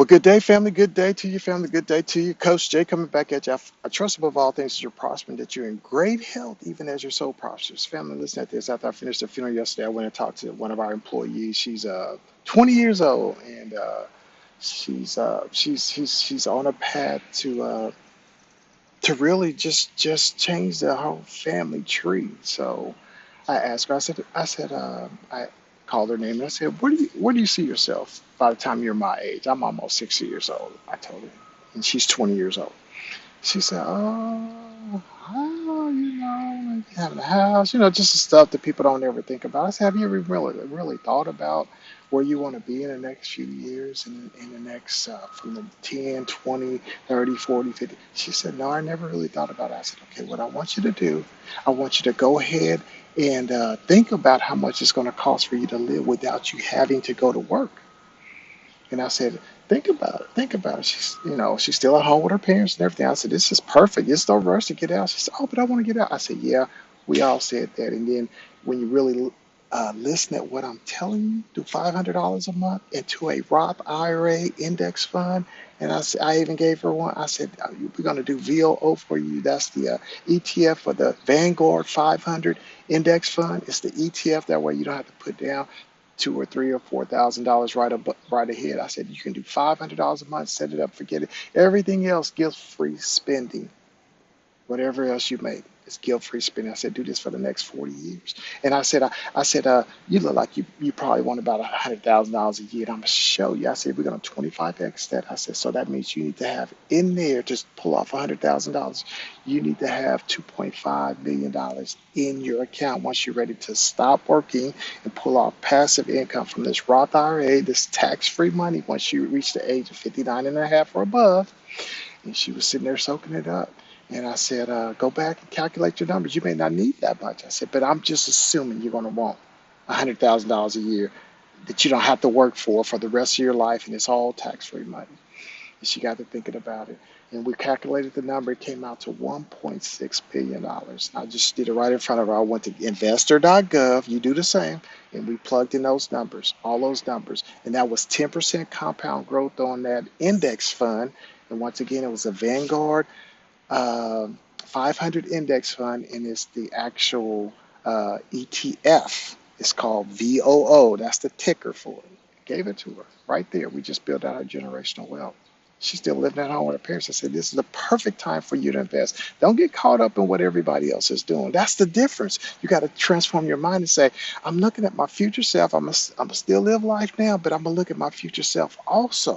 Well, good day, family. Good day to you, family. Good day to you. Coach Jay coming back at you. I trust above all things that you're prospering, that you're in great health, even as your soul prospers. Family, listen at this. After I finished the funeral yesterday, I went and talked to one of our employees. She's 20 years old, and she's on a path to really just change the whole family tree. So I asked her. I called her name and I said, where do you see yourself by the time you're my age? I'm almost 60 years old. I told her, and she's 20 years old. She said, like having a house, just the stuff that people don't ever think about. I said, have you ever really thought about where you want to be in the next few years and in the next, from the 10, 20, 30, 40, 50? She said, no, I never really thought about it. I said, okay, what I want you to do, I want you to go ahead and think about how much it's going to cost for you to live without you having to go to work. And I said, think about it. Think about it. She's still at home with her parents and everything. I said, this is perfect. It's no rush to get out. She said, oh, but I want to get out. I said, yeah, we all said that. And then when you really listen at what I'm telling you, do $500 a month into a Roth IRA index fund. And I even gave her one. I said, we're going to do VOO for you. That's the ETF for the Vanguard 500 index fund. It's the ETF. That way you don't have to put down two or three or $4,000 right ahead. I said you can do $500 a month, set it up, forget it. Everything else, guilt-free spending. Whatever else you make, it's guilt-free spending. I said, do this for the next 40 years. And I said, you look like you probably want about $100,000 a year. And I'm gonna show you. I said, we're gonna 25x that. I said, so that means you need to have in there, just pull off $100,000. You need to have $2.5 million in your account once you're ready to stop working and pull off passive income from this Roth IRA, this tax-free money once you reach the age of 59 and a half or above. And she was sitting there soaking it up. And I said, go back and calculate your numbers. You may not need that much. I said, but I'm just assuming you're going to want $100,000 a year that you don't have to work for the rest of your life, and it's all tax-free money. And she got to thinking about it. And we calculated the number. It came out to $1.6 billion. I just did it right in front of her. I went to investor.gov. You do the same. And we plugged in those numbers, all those numbers. And that was 10% compound growth on that index fund. And once again, it was a Vanguard 500 index fund, and it's the actual ETF. It's called VOO. That's the ticker for it. Gave it to her right there. We just built out her generational wealth. She's still living at home with her parents. I said, this is the perfect time for you to invest. Don't get caught up in what everybody else is doing. That's the difference. You got to transform your mind and say, I'm looking at my future self. I'm gonna still live life now, but I'm going to look at my future self also.